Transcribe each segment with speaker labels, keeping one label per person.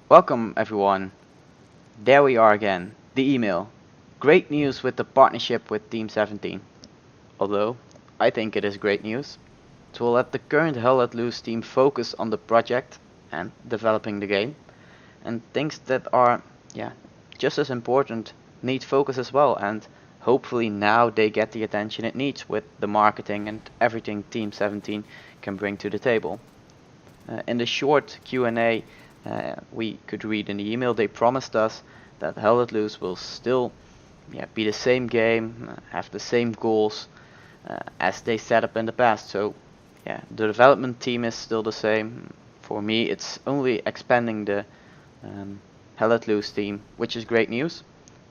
Speaker 1: Welcome everyone. There we are again. The email. Great news with the partnership with Team 17. Although, I think it is great news. It will let the current Hell Let Loose team focus on the project and developing the game. And things that are, yeah, just as important need focus as well. And hopefully now they get the attention it needs with the marketing and everything Team 17 can bring to the table. In the short Q&A we could read in the email, they promised us that Hell Let Loose will still be the same game, have the same goals as they set up in the past. So the development team is still the same. For me, it's only expanding the Hell Let Loose team, which is great news.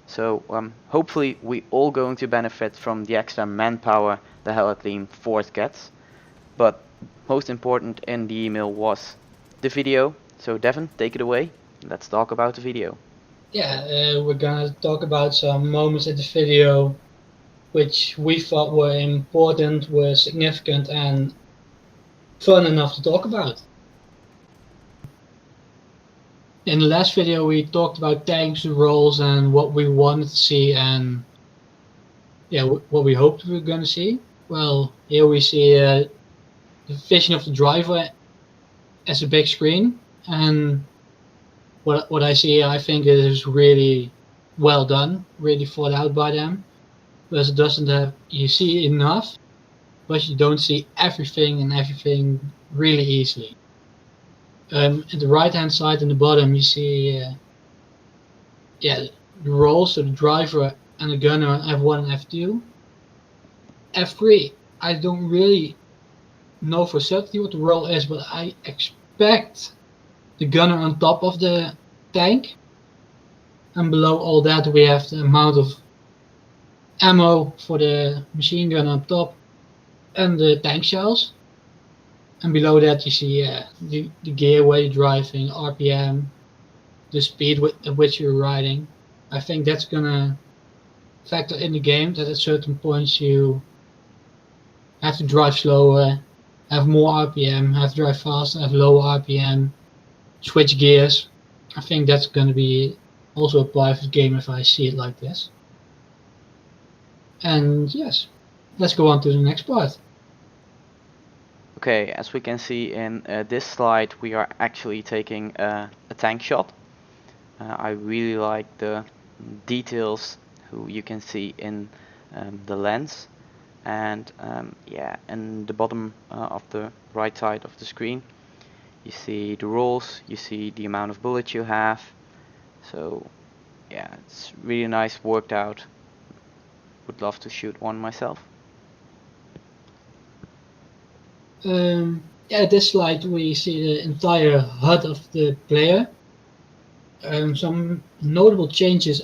Speaker 1: So hopefully we all going to benefit from the extra manpower the Hell Let Loose Force gets. But most important in the email was the video. So Devin, take it away. Let's talk about the video.
Speaker 2: We're gonna talk about some moments in the video which we thought were important, were significant, and fun enough to talk about. In the last video, we talked about tanks, roles, and what we wanted to see, and what we hoped we were gonna see. Well, here we see the vision of the driver as a big screen, and what I see, I think it is really well done, really thought out by them. Because it doesn't have, you see enough, but you don't see everything and everything really easily. At the right hand side in the bottom, you see the roles, so the driver and the gunner on F1 and F2. F3, I don't really know for certainty what the role is, but I expect the gunner on top of the tank. And below all that, we have the amount of ammo for the machine gun on top and the tank shells. And below that, you see the gear where you're driving, RPM, the speed at which you're riding. I think that's gonna factor in the game that at certain points you have to drive slower, have more RPM, have to drive faster, have lower RPM, switch gears. I think that's gonna be also a part of the game if I see it like this. And yes, let's go on to the next part.
Speaker 1: Okay, as we can see in this slide, we are actually taking a tank shot. I really like the details who you can see in the lens, and in the bottom of the right side of the screen you see the rolls, you see the amount of bullets you have. So yeah, it's really nice, worked out. Would love to shoot one myself.
Speaker 2: This slide we see the entire HUD of the player. Some notable changes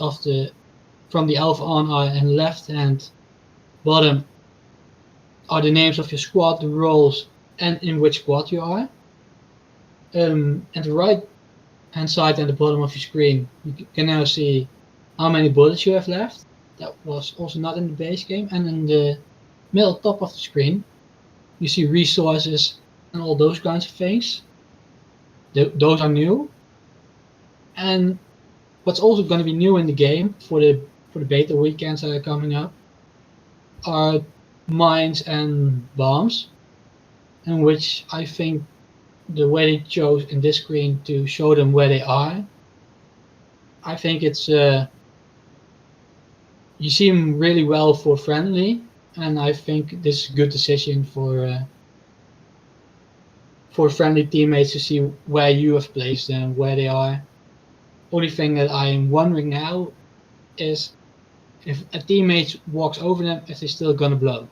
Speaker 2: from the alpha on are in left hand bottom are the names of your squad, the roles, and in which squad you are. At the right hand side and the bottom of your screen, you can now see how many bullets you have left. That was also not in the base game. And in the middle top of the screen, you see resources and all those kinds of things. Those are new. And what's also going to be new in the game for the beta weekends that are coming up are mines and bombs, in which I think the way they chose in this screen to show them where they are, I think it's you see them really well for friendly, and I think this is a good decision for friendly teammates to see where you have placed them, where they are. Only thing that I'm wondering now is if a teammate walks over them, if they're still gonna blow.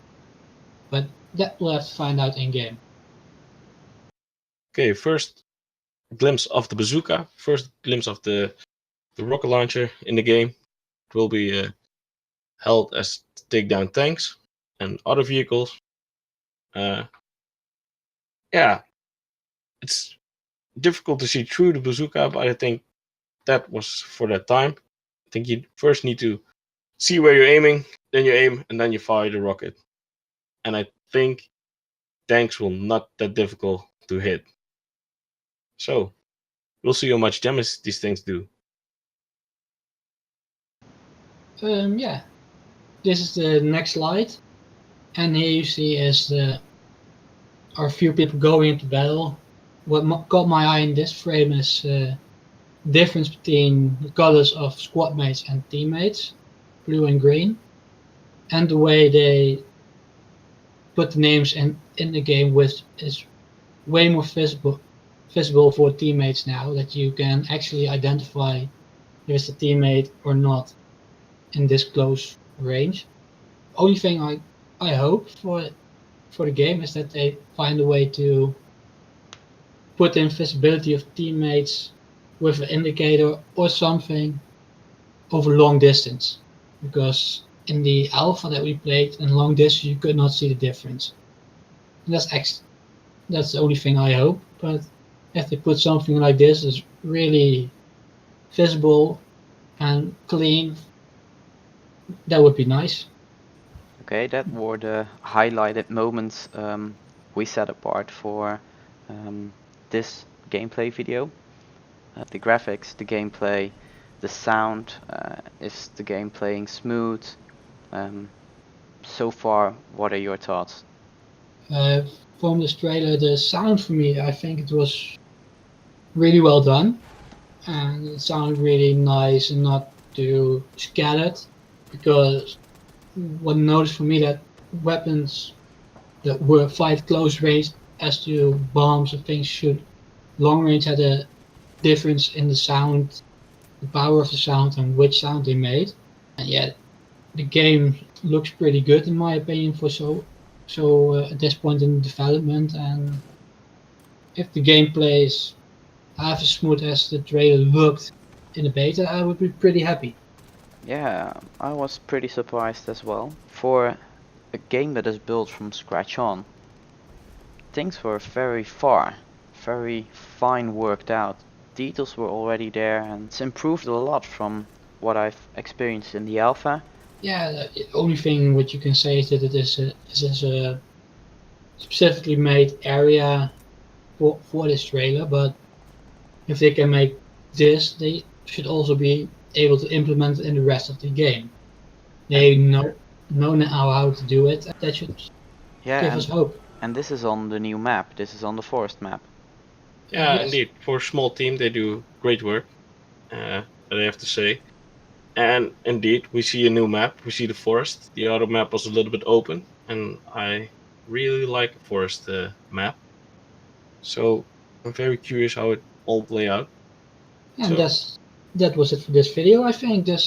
Speaker 2: But that we'll have to find out in game.
Speaker 3: Okay, first glimpse of the bazooka, first glimpse of the rocket launcher in the game. It will be held as to take down tanks and other vehicles. It's difficult to see through the bazooka, but I think that was for that time. I think you first need to see where you're aiming, then you aim, and then you fire the rocket. And I think tanks will not that difficult to hit. So we'll see how much damage these things do.
Speaker 2: Yeah, this is the next slide, and here you see are a few people going into battle. What caught my eye in this frame is difference between the colors of squad mates and teammates, blue and green, and the way they put the names in the game is way more visible for teammates now, that you can actually identify if it's a teammate or not in this close range. Only thing I hope for the game is that they find a way to put in visibility of teammates with an indicator or something over long distance, because in the alpha that we played in long distance you could not see the difference. And that's the only thing I hope. But if they put something like this is really visible and clean, that would be nice.
Speaker 1: Okay, that were the highlighted moments we set apart for this gameplay video. The graphics, the gameplay, the sound, is the game playing smooth? So far, what are your thoughts?
Speaker 2: From this trailer, the sound for me, I think it was really well done, and it sounded really nice and not too scattered, because what I noticed for me that weapons that were fight close range as to bombs and things shoot long range had a difference in the sound, the power of the sound and which sound they made. And yet the game looks pretty good in my opinion for at this point in development, and if the game plays half as smooth as the trailer looked in the beta, I would be pretty happy.
Speaker 1: Yeah, I was pretty surprised as well. For a game that is built from scratch on, things were very fine worked out. Details were already there, and it's improved a lot from what I've experienced in the alpha.
Speaker 2: Yeah, the only thing what you can say is that it is a specifically made area for this trailer, but if they can make this, they should also be able to implement it in the rest of the game. They know now how to do it. That should give us hope.
Speaker 1: And this is on the new map. This is on the forest map.
Speaker 3: Yeah,
Speaker 2: Yes.
Speaker 3: Indeed. For a small team, they do great work, that I have to say. And indeed, we see a new map. We see the forest. The other map was a little bit open, and I really like the forest map. So I'm very curious how it all play out.
Speaker 2: And
Speaker 3: So-
Speaker 2: that was it for this video, I think. I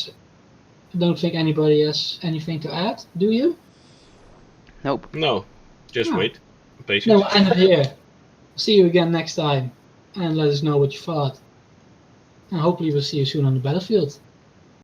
Speaker 2: don't think anybody has anything to add, do you?
Speaker 1: Nope.
Speaker 3: No, just
Speaker 2: No.
Speaker 3: wait. Patience.
Speaker 2: No, we'll end it here. See you again next time, and let us know what you thought. And hopefully we'll see you soon on the battlefield.